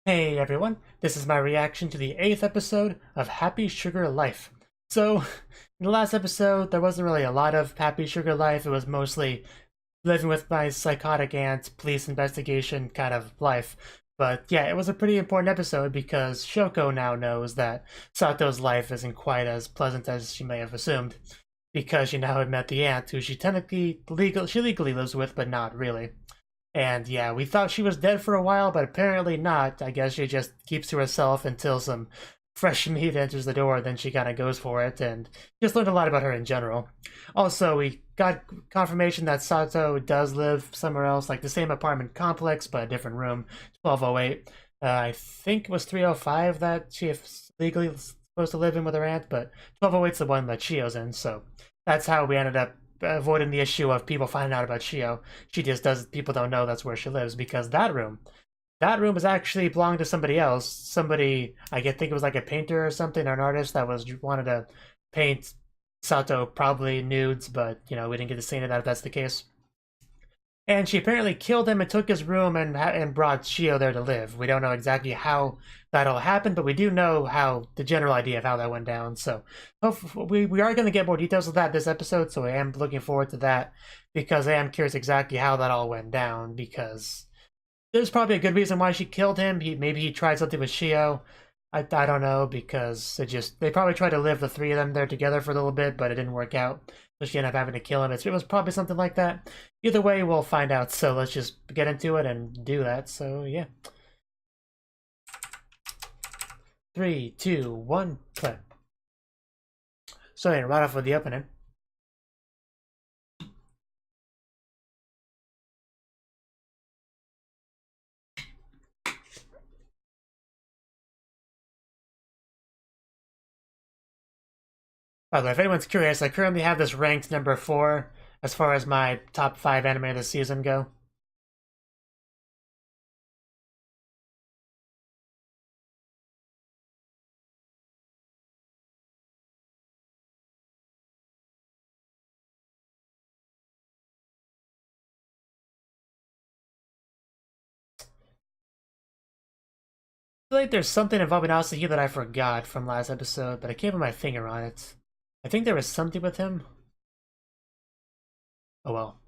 Hey everyone, this is my reaction to the 8th episode of Happy Sugar Life. So, in the last episode, there wasn't really a lot of Happy Sugar Life. It was mostly living with my psychotic aunt, police investigation kind of life. But yeah, it was a pretty important episode because Shoko now knows that Sato's life isn't quite as pleasant as she may have assumed, because she now had met the aunt who she legally lives with, but not really. And yeah, we thought she was dead for a while, but apparently not. I guess she just keeps to herself until some fresh meat enters the door, then she kind of goes for it, and just learned a lot about her in general. Also, we got confirmation that Sato does live somewhere else, like the same apartment complex, but a different room, 1208. I think it was 305 that she is legally supposed to live in with her aunt, but 1208 is the one that Chio's in, so that's how we ended up avoiding the issue of people finding out about Shio. She just does, people don't know that's where she lives because that room is actually belonged to somebody else. Somebody, think it was like a painter or something, or an artist that was wanted to paint Sato, probably nudes, but we didn't get to see any of that if that's the case. And she apparently killed him and took his room and brought Shio there to live. We don't know exactly how that all happened, but we do know how the general idea of how that went down. So we are going to get more details of that this episode, so I am looking forward to that because I am curious exactly how that all went down, because there's probably a good reason why she killed him. Maybe he tried something with Shio. I don't know, because they probably tried to live the three of them there together for a little bit, but it didn't work out. So she ended up having to kill him. It was probably something like that. Either way, we'll find out. So let's just get into it and do that. So yeah. 3, 2, 1, play. So yeah, right off with the opening. By the way, if anyone's curious, I currently have this ranked number 4 as far as my top 5 anime of the season go. I feel like there's something involving Asahi that I forgot from last episode, but I can't put my finger on it. I think there was something with him. Oh well.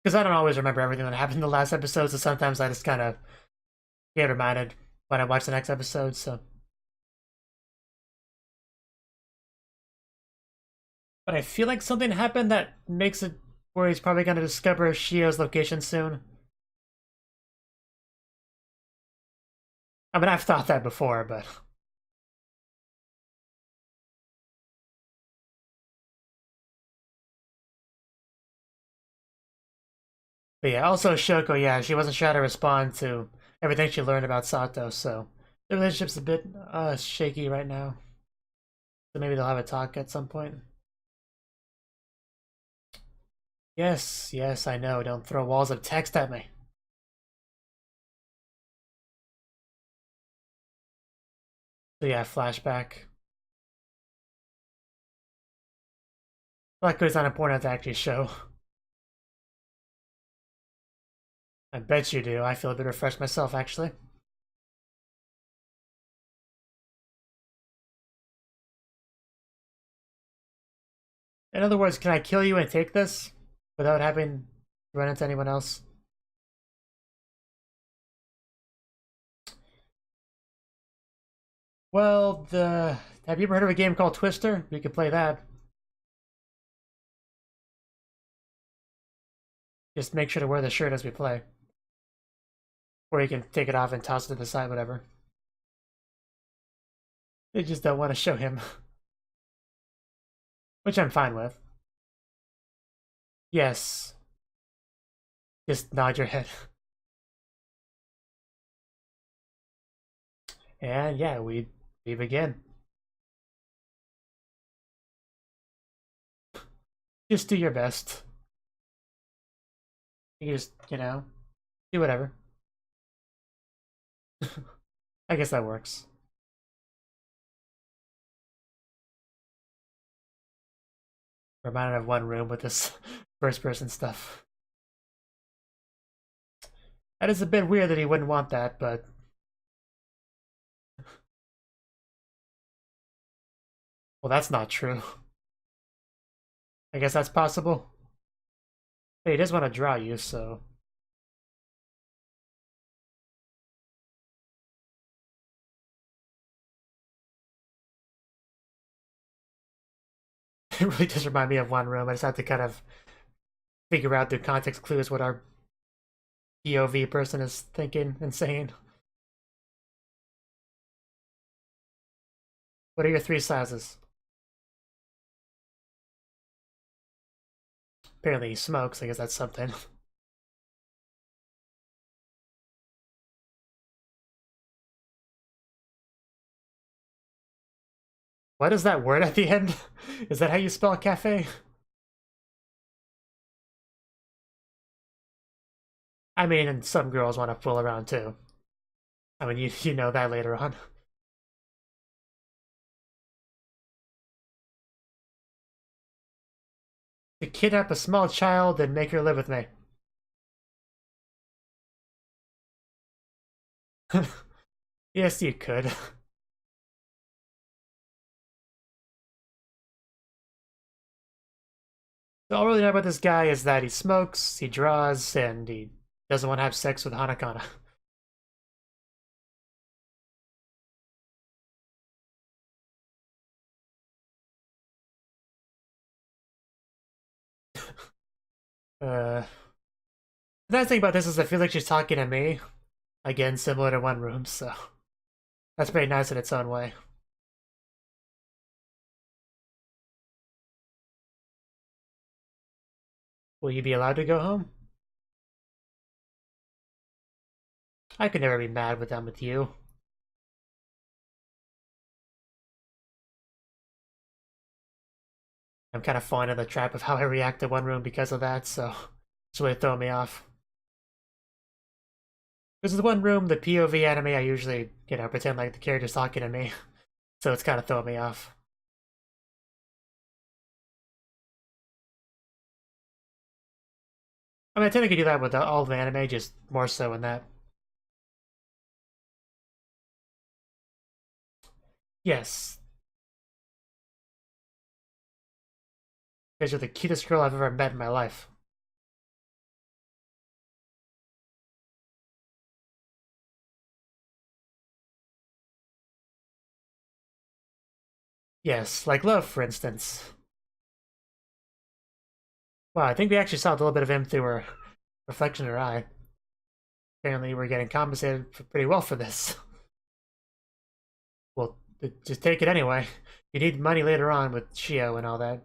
Because I don't always remember everything that happened in the last episode, so sometimes I just kind of get reminded when I watch the next episode, so. But I feel like something happened that makes it where he's probably going to discover Shio's location soon. I mean, I've thought that before, but... But yeah, also Shoko, yeah, she wasn't sure how to respond to everything she learned about Sato, so the relationship's a bit shaky right now. So maybe they'll have a talk at some point. Yes, yes, I know. Don't throw walls of text at me. So yeah, flashback. Luckily it's not important to actually show. I bet you do. I feel a bit refreshed myself, actually. In other words, can I kill you and take this without having to run into anyone else? Well, have you ever heard of a game called Twister? We could play that. Just make sure to wear the shirt as we play. Or you can take it off and toss it to the side, whatever. They just don't want to show him. Which I'm fine with. Yes. Just nod your head. And yeah, we begin. Just do your best. You just, do whatever. I guess that works. Reminded of one room with this first person stuff. That is a bit weird that he wouldn't want that, but... Well, that's not true. I guess that's possible. Hey, he does want to draw you, so... It really does remind me of One Room. I just have to kind of figure out through context clues what our POV person is thinking and saying. What are your 3 sizes? Apparently he smokes, I guess that's something. What is that word at the end? Is that how you spell cafe? I mean, and some girls want to fool around too. I mean, you know that later on. To kidnap a small child and make her live with me. Yes, you could. So all I really know about this guy is that he smokes, he draws, and he doesn't want to have sex with Hanakana. The nice thing about this is I feel like she's talking to me. Again, similar to One Room, so that's pretty nice in its own way. Will you be allowed to go home? I could never be mad with them with you. I'm kind of falling in the trap of how I react to One Room because of that, so it's really throwing me off. Because the One Room, the POV anime, I usually, pretend like the character's talking to me. So it's kind of throwing me off. I mean, I tend to do that with all of the anime, just more so in that. Yes. Because you're the cutest girl I've ever met in my life. Yes, like love, for instance. Wow, I think we actually saw a little bit of him through her reflection in her eye. Apparently we're getting compensated pretty well for this. Well, just take it anyway. You need money later on with Shio and all that.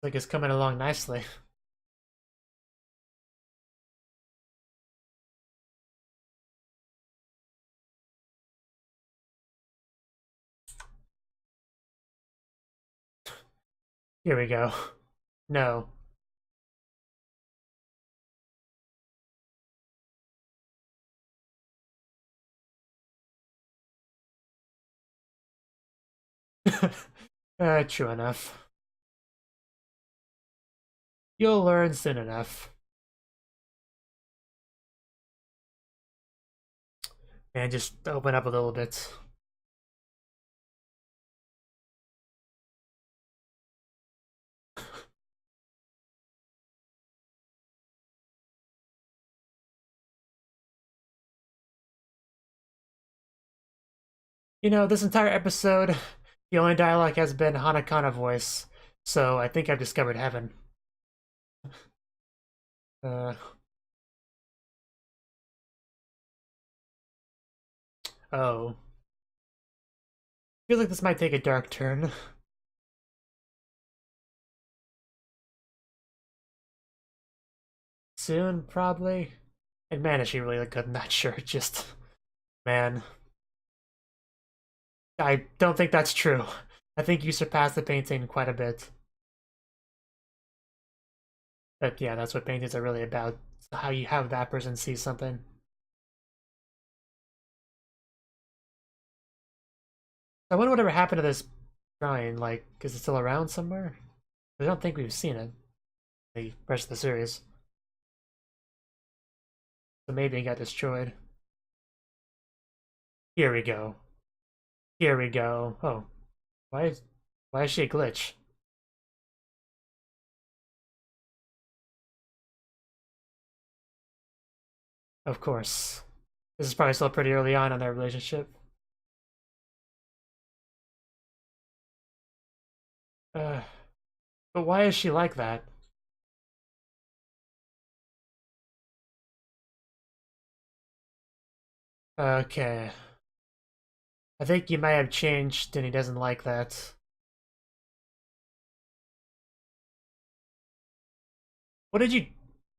Like it's coming along nicely. Here we go. No. True enough. You'll learn soon enough. And just open up a little bit. This entire episode, the only dialogue has been Hanakana voice, so I think I've discovered heaven. Uh, oh. I feel like this might take a dark turn. Soon, probably. And man, is she really look good in that shirt, just... Man. I don't think that's true. I think you surpassed the painting quite a bit. But yeah, that's what paintings are really about. How you have that person see something. I wonder whatever happened to this drawing, like, is it still around somewhere? I don't think we've seen it. The rest of the series. So maybe it got destroyed. Here we go. Here we go. Oh. Why is she a glitch? Of course. This is probably still pretty early on in their relationship. But why is she like that? Okay. I think you might have changed and he doesn't like that. What did you...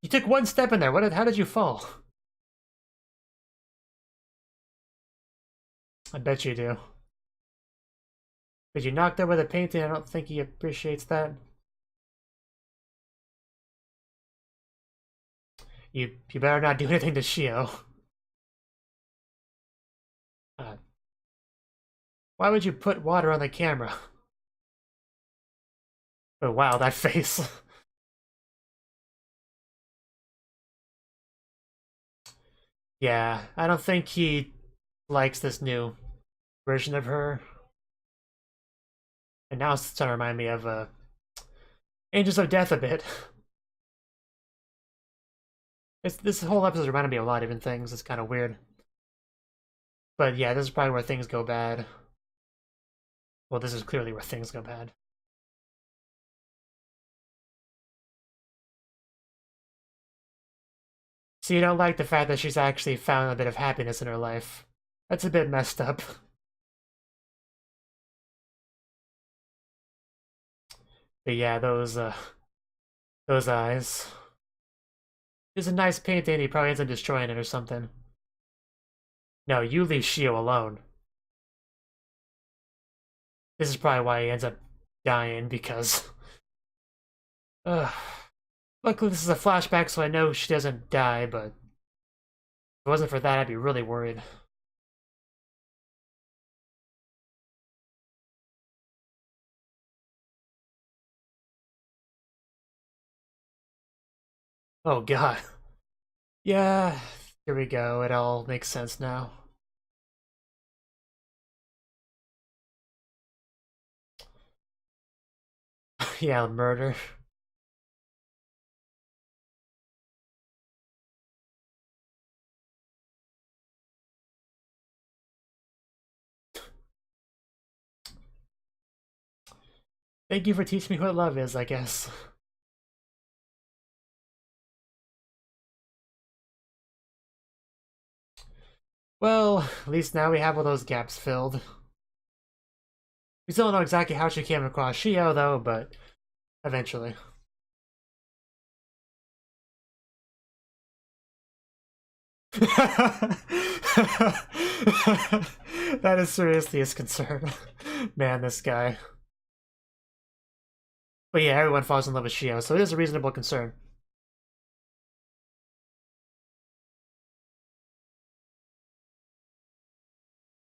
You took one step in there. How did you fall? I bet you do. Did you knock over the painting? I don't think he appreciates that. You better not do anything to Shio. Why would you put water on the camera? Oh wow, that face. Yeah, I don't think he likes this new version of her. And now it's starting to remind me of Angels of Death a bit. This whole episode reminded me of a lot of different things. It's kind of weird. But yeah, this is probably where things go bad. Well, this is clearly where things go bad. So you don't like the fact that she's actually found a bit of happiness in her life. That's a bit messed up. But yeah, those eyes. It's a nice painting, he probably ends up destroying it or something. No, you leave Shio alone. This is probably why he ends up dying, because... Luckily this is a flashback, so I know she doesn't die, but... If it wasn't for that, I'd be really worried. Oh god. Yeah, here we go, it all makes sense now. Yeah, murder. Thank you for teaching me what love is, I guess. Well, at least now we have all those gaps filled. We still don't know exactly how she came across Shio, though, but eventually. That is seriously his concern. Man, this guy. But yeah, everyone falls in love with Shio, so it is a reasonable concern.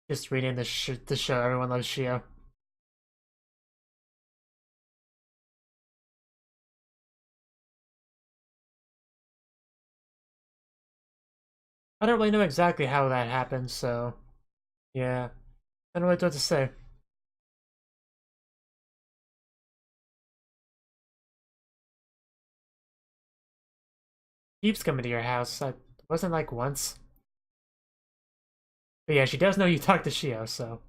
Just reading the show, everyone loves Shio. I don't really know exactly how that happened, so... Yeah. I don't really know what to say. Keeps coming to your house. I wasn't like once. But yeah, she does know you talk to Shio, so...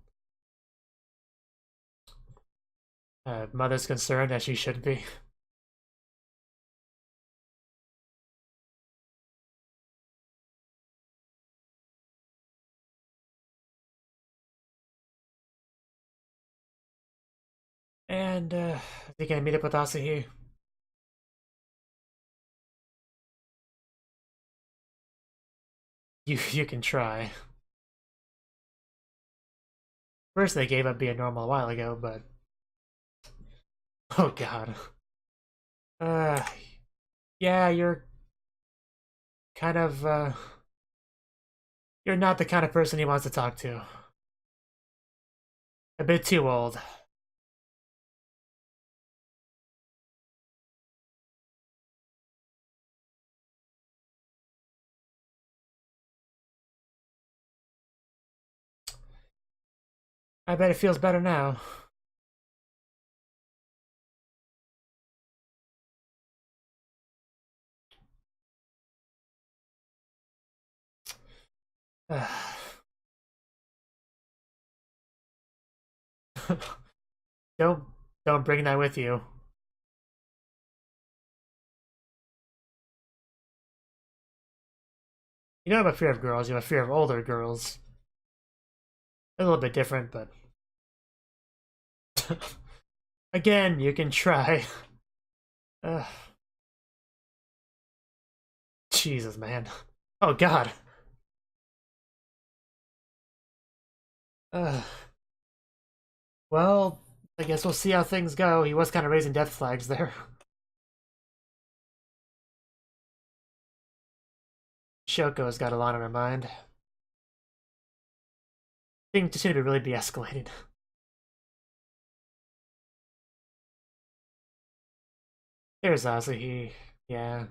Mother's concerned, as she should be. And, are you gonna meet up with Asahi? You can try. First they gave up being normal a while ago, but... Oh god. Uh... Yeah, you're... kind of, You're not the kind of person he wants to talk to. A bit too old. I bet it feels better now. don't don't bring that with you. You don't have a fear of girls, you have a fear of older girls. A little bit different, but again, you can try. Jesus, man. Oh God. Well, I guess we'll see how things go. He was kind of raising death flags there. Shoko's got a lot on her mind. Things just seem to really be escalating. There's Asahi. Yeah.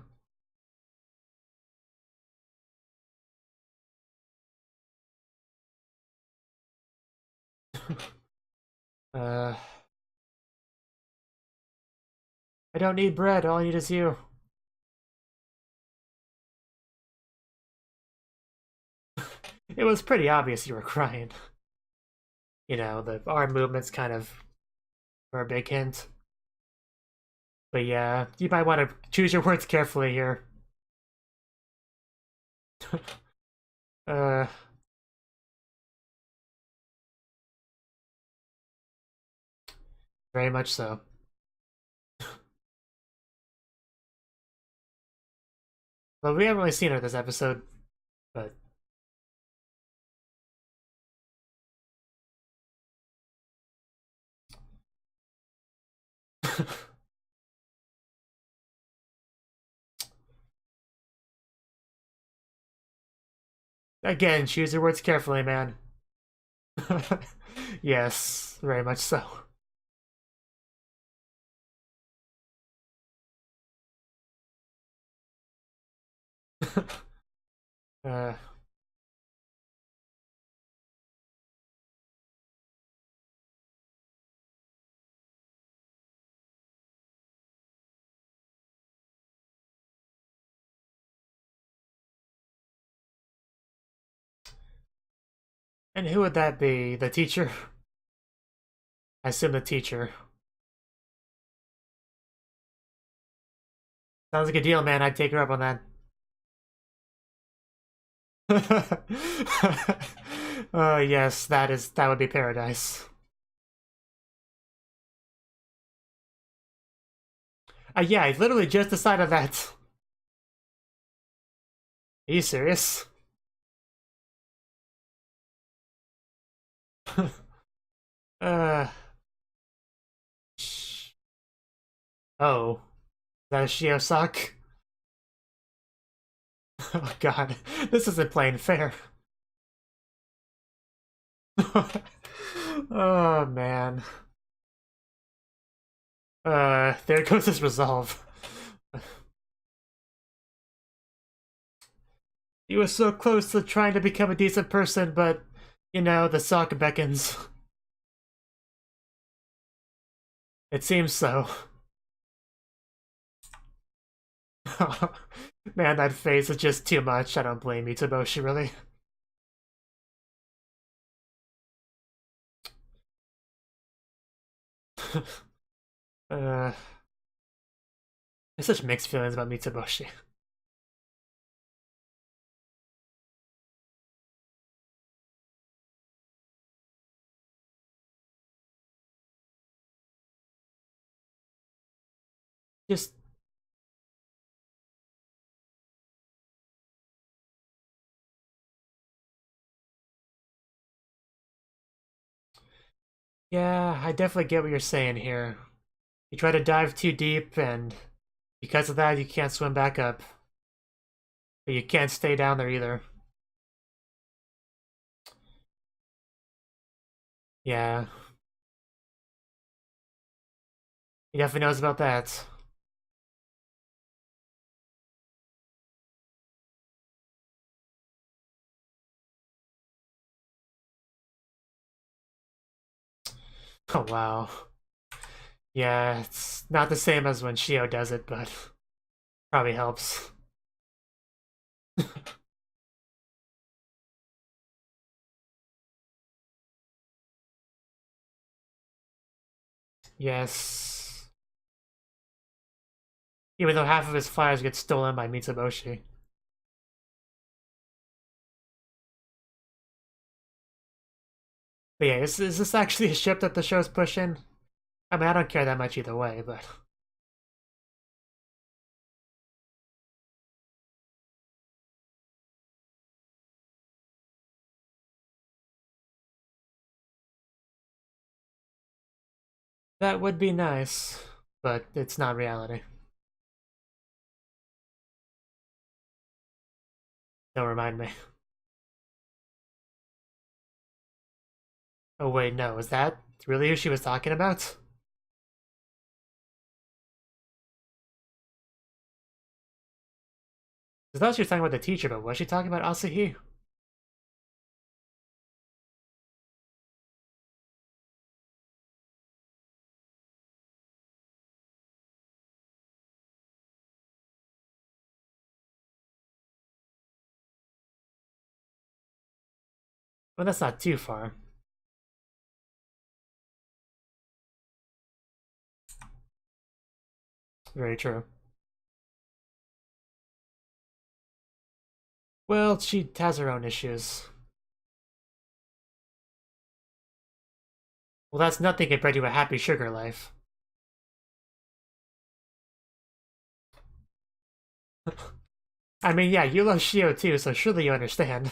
I don't need bread, all I need is you. It was pretty obvious you were crying. You know, the arm movements kind of were a big hint. But yeah, you might want to choose your words carefully here. uh... Very much so. Well, we haven't really seen her this episode, but... Again, choose your words carefully, man. Yes, very much so. uh... And who would that be? The teacher? I assume the teacher. Sounds like a deal, man. I'd take her up on that. Yes, that would be paradise. Yeah, I literally just decided that. Are you serious? uh. Oh. Is that a Shiosak? Oh god. This isn't playing fair. Oh man. There goes his resolve. He was so close to trying to become a decent person, but, you know, the sock beckons. It seems so. Man, that face is just too much. I don't blame you, Taboshi, really. I have such mixed feelings about Mitsuboshi. Just... Yeah, I definitely get what you're saying here. You try to dive too deep, and because of that, you can't swim back up. But you can't stay down there either. Yeah. He definitely knows about that. Oh wow. Yeah, it's not the same as when Shio does it, but probably helps. Yes. Even though half of his fires get stolen by Mitsuboshi. But yeah, is this actually a ship that the show's pushing? I mean, I don't care that much either way, but... That would be nice, but it's not reality. Don't remind me. Oh wait, no, is that really who she was talking about? I thought she was talking about the teacher, but was she talking about Asahi? Well, that's not too far. Very true. Well, she has her own issues. Well, that's nothing compared to a happy sugar life. I mean, yeah, you love Shio too, so surely you understand.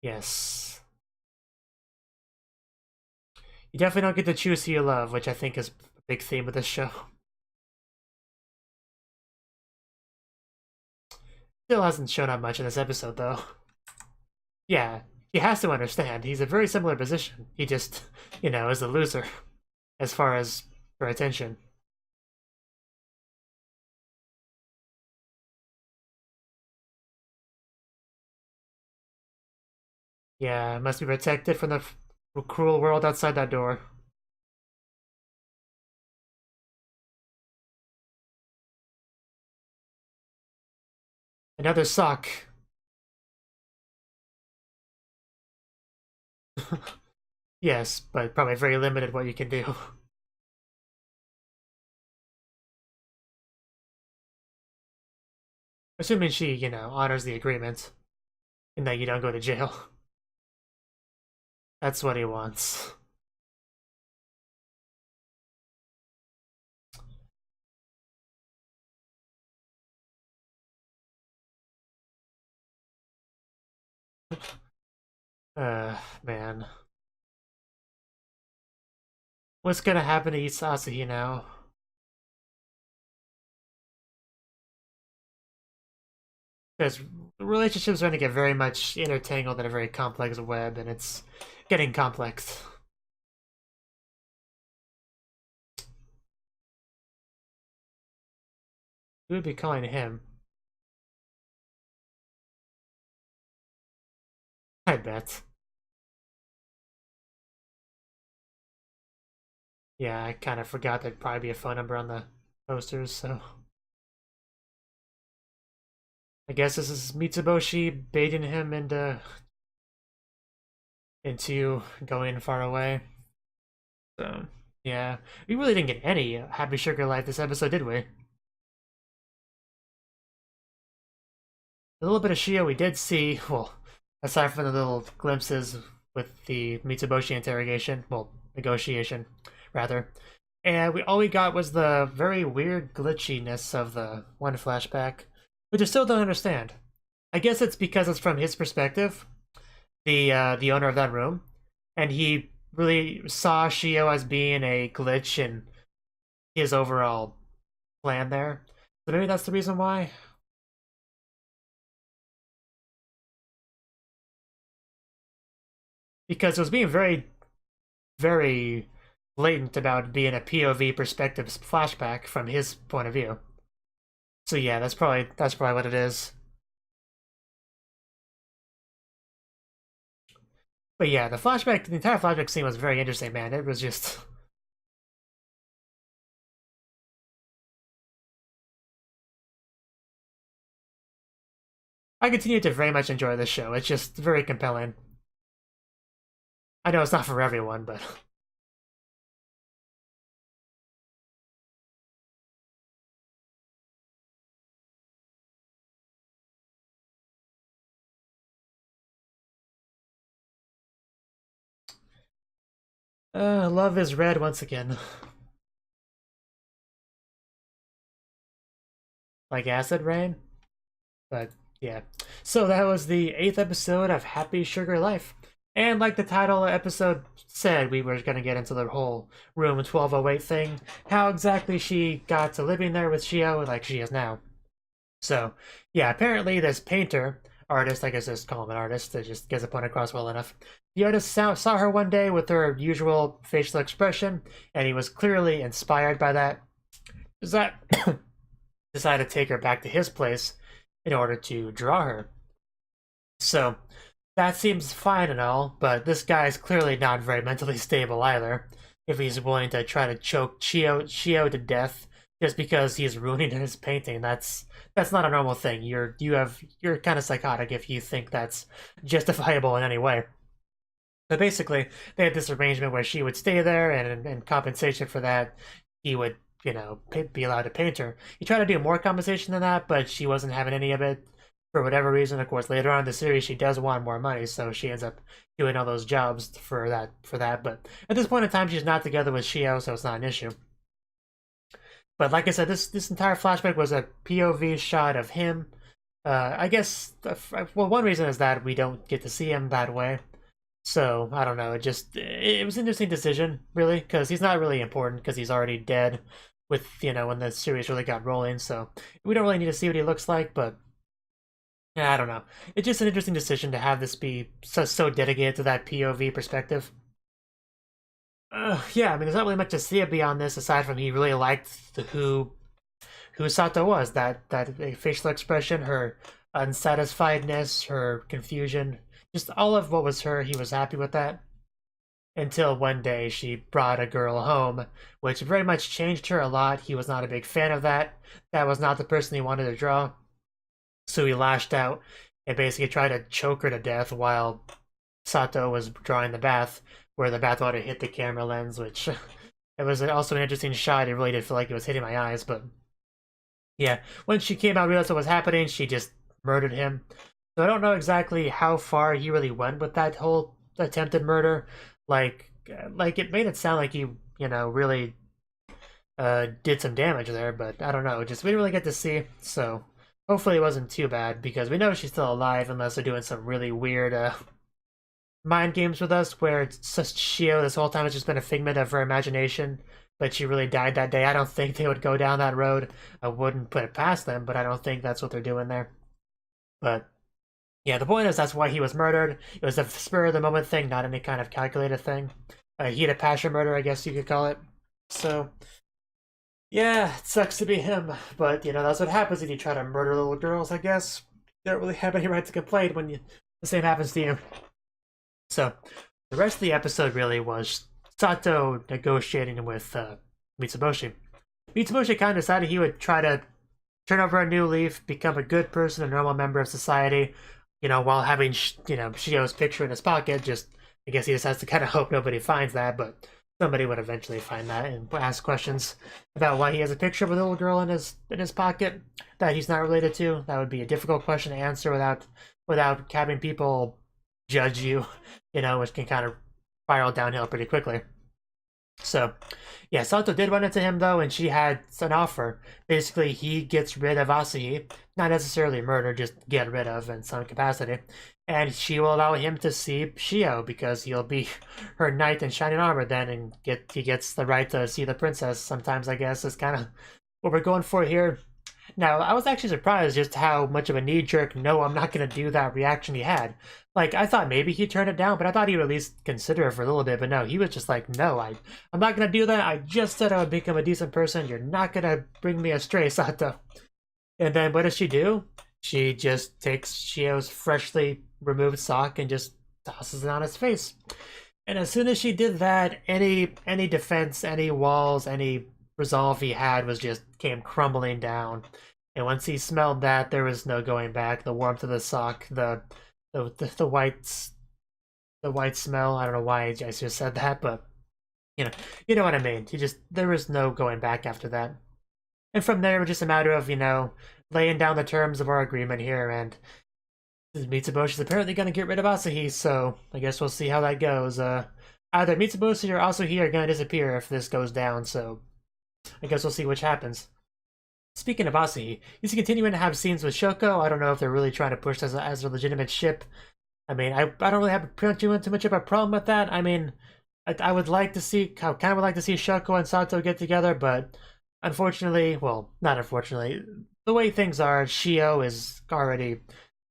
Yes. You definitely don't get to choose who you love, which I think is a big theme of this show. Still hasn't shown up much in this episode, though. Yeah, he has to understand. He's a very similar position. He just, is a loser as far as for attention. Yeah, must be protected from the cruel world outside that door. Another sock. Yes, but probably very limited what you can do. Assuming she, honors the agreement and that you don't go to jail. That's what he wants. Man. What's gonna happen to Asahi now? Because relationships are gonna get very much intertangled in a very complex web, and it's getting complex. Who would be calling him? I bet. Yeah, I kind of forgot there'd probably be a phone number on the posters, so... I guess this is Mitsuboshi baiting him into going far away. So, yeah. We really didn't get any Happy Sugar Life this episode, did we? A little bit of Shio we did see, well, aside from the little glimpses with the Mitsuboshi interrogation, well, negotiation, rather. And all we got was the very weird glitchiness of the one flashback, which I still don't understand. I guess it's because it's from his perspective, the owner of that room, and he really saw Shio as being a glitch in his overall plan there. So maybe that's the reason why. because it was being very, very blatant about being a POV perspective flashback from his point of view. So yeah, that's probably what it is. But yeah, the entire flashback scene was very interesting, man. It was just I continue to very much enjoy this show. It's just very compelling. I know it's not for everyone, but love is red once again. Like acid rain. But yeah. So that was the 8th episode of Happy Sugar Life. And like the title episode said, we were going to get into the whole room 1208 thing. How exactly she got to living there with Shio like she is now. So, yeah, apparently this painter, artist, I guess just call him an artist, that just gets the point across well enough. The artist saw her one day with her usual facial expression, and he was clearly inspired by that. Decided to take her back to his place in order to draw her. So, that seems fine and all, but this guy is clearly not very mentally stable either, if he's willing to try to choke Shio to death just because he's ruining his painting. That's not a normal thing. You're kind of psychotic if you think that's justifiable in any way. But basically, they had this arrangement where she would stay there, and in compensation for that, he would, be allowed to paint her. He tried to do more compensation than that, but she wasn't having any of it for whatever reason. Of course, later on in the series, she does want more money, so she ends up doing all those jobs for that. But at this point in time, she's not together with Shio, so it's not an issue. But like I said, this entire flashback was a POV shot of him. I guess, well, one reason is that we don't get to see him that way. So, I don't know, it was an interesting decision, really, because he's not really important, because he's already dead with, when the series really got rolling, so we don't really need to see what he looks like, but yeah, I don't know. It's just an interesting decision to have this be so dedicated to that POV perspective. Yeah, I mean, there's not really much to see beyond this, aside from he really liked who Sato was. That facial expression, her unsatisfiedness, her confusion, just all of what was her, he was happy with that. Until one day she brought a girl home, which very much changed her a lot. He was not a big fan of that. That was not the person he wanted to draw. So he lashed out and basically tried to choke her to death while Sato was drawing the bath, where the bathwater hit the camera lens, which it was also an interesting shot. It really did feel like it was hitting my eyes, but yeah. When she came out and realized what was happening, she just murdered him. So I don't know exactly how far he really went with that whole attempted murder. Like it made it sound like he, really did some damage there, but I don't know. Just we didn't really get to see, so hopefully it wasn't too bad, because we know she's still alive unless they're doing some really weird mind games with us where it's just Shio this whole time has just been a figment of her imagination, but she really died that day. I don't think they would go down that road. I wouldn't put it past them, but I don't think that's what they're doing there. But yeah, the point is that's why he was murdered. It was a spur of the moment thing, not any kind of calculated thing. A heat of passion murder, I guess you could call it. So yeah, it sucks to be him, but that's what happens when you try to murder little girls, I guess. You don't really have any right to complain when the same happens to you. So the rest of the episode really was Sato negotiating with Mitsuboshi. Mitsuboshi kind of decided he would try to turn over a new leaf, become a good person, a normal member of society, while having, Shio's picture in his pocket. Just, I guess he just has to kind of hope nobody finds that, but somebody would eventually find that and ask questions about why he has a picture of a little girl in his pocket that he's not related to. That would be a difficult question to answer without having people judge you, which can kind of spiral downhill pretty quickly. So, yeah, Sato did run into him, though, and she had an offer. Basically, he gets rid of Asahi. Not necessarily murder, just get rid of in some capacity. And she will allow him to see Shio, because he'll be her knight in shining armor then, and he gets the right to see the princess sometimes, I guess, is kind of what we're going for here. Now, I was actually surprised just how much of a knee-jerk, no, I'm not gonna do that reaction he had. Like, I thought maybe he'd turn it down, but I thought he would at least consider it for a little bit, but no, he was just like, no, I'm not gonna do that. I just said I would become a decent person. You're not gonna bring me astray, Sato. And then what does she do? She just takes Shio's freshly removed sock and just tosses it on his face. And as soon as she did that, any defense, any walls, any resolve he had was just came crumbling down. And once he smelled that, there was no going back. The warmth of the sock, the white smell. I don't know why I just said that, but you know what I mean. There was no going back after that. And from there, it was just a matter of laying down the terms of our agreement here, and Mitsuboshi's apparently going to get rid of Asahi, so I guess we'll see how that goes. Either Mitsuboshi or Asahi are going to disappear if this goes down, so I guess we'll see which happens. Speaking of Asahi, he's continuing to have scenes with Shoko. I don't know if they're really trying to push this as a legitimate ship. I mean, I don't really have too much of a problem with that. I mean, I would like to see, I kind of would like to see Shoko and Sato get together, but unfortunately, well, not unfortunately, the way things are, Shio is already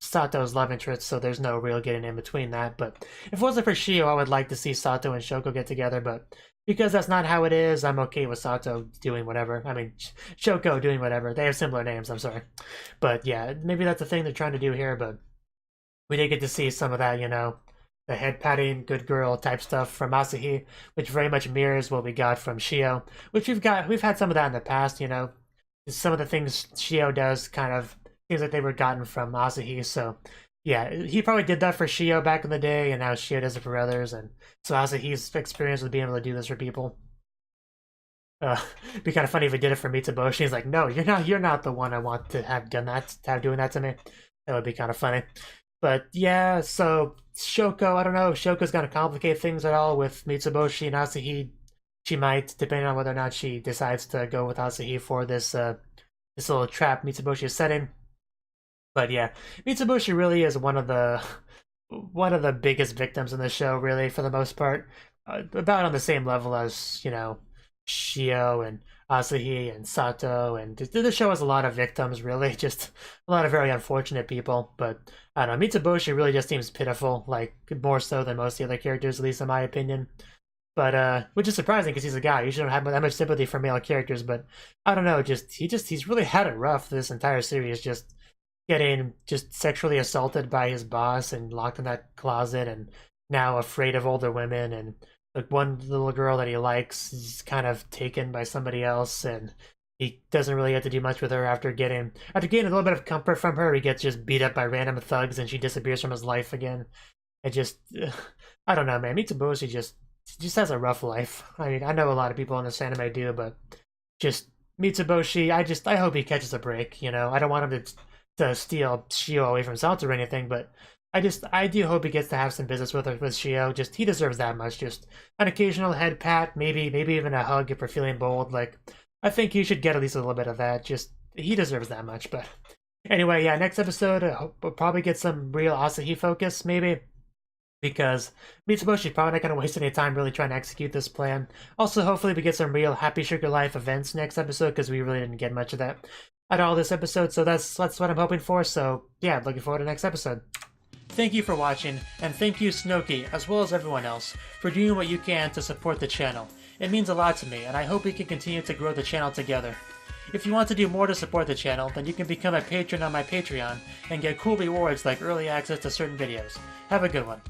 Sato's love interest, so there's no real getting in between that. But if it wasn't for Shio, I would like to see Sato and Shoko get together, but because that's not how it is, I'm okay with Sato doing whatever. I mean, Shoko doing whatever. They have similar names, I'm sorry. But yeah, maybe that's the thing they're trying to do here, but we did get to see some of that, the head-patting, good girl type stuff from Asahi, which very much mirrors what we got from Shio, which we've had some of that in the past, Some of the things Shio does kind of seems like they were gotten from Asahi, so yeah, he probably did that for Shio back in the day, and now Shio does it for others, and so Asahi's experience with being able to do this for people. It'd be kind of funny if he did it for Mitsuboshi. He's like, no, you're not the one I want to have doing that to me. That would be kind of funny. But yeah, so Shoko, I don't know if Shoko's gonna complicate things at all with Mitsuboshi and Asahi. She might, depending on whether or not she decides to go with Asahi for this little trap Mitsuboshi is setting. But yeah, Mitsuboshi really is one of the biggest victims in the show, really, for the most part. About on the same level as, Shio and Asahi and Sato, and the show has a lot of victims, really, just a lot of very unfortunate people. But I don't know, Mitsuboshi really just seems pitiful, like more so than most of the other characters, at least in my opinion. But which is surprising because he's a guy. You shouldn't have that much sympathy for male characters, but I don't know, he's really had it rough this entire series, just getting sexually assaulted by his boss and locked in that closet, and now afraid of older women, and like one little girl that he likes is kind of taken by somebody else, and he doesn't really have to do much with her after getting a little bit of comfort from her. He gets just beat up by random thugs and she disappears from his life again. I don't know, man. Mitsuboshi just has a rough life. I mean, I know a lot of people in this anime do, but just Mitsuboshi, I hope he catches a break, I don't want him to steal Shio away from Sato or anything, but I do hope he gets to have some business with Shio. Just, he deserves that much. Just an occasional head pat, maybe even a hug if we're feeling bold. Like, I think he should get at least a little bit of that. Just, he deserves that much. But anyway, yeah, next episode, we'll probably get some real Asahi focus, maybe, because Mitsuboshi's probably not going to waste any time really trying to execute this plan. Also, hopefully we get some real Happy Sugar Life events next episode, because we really didn't get much of that at all this episode, so that's what I'm hoping for. So yeah, looking forward to next episode. Thank you for watching, and thank you Cnouki, as well as everyone else, for doing what you can to support the channel. It means a lot to me, and I hope we can continue to grow the channel together. If you want to do more to support the channel, then you can become a patron on my Patreon and get cool rewards like early access to certain videos. Have a good one.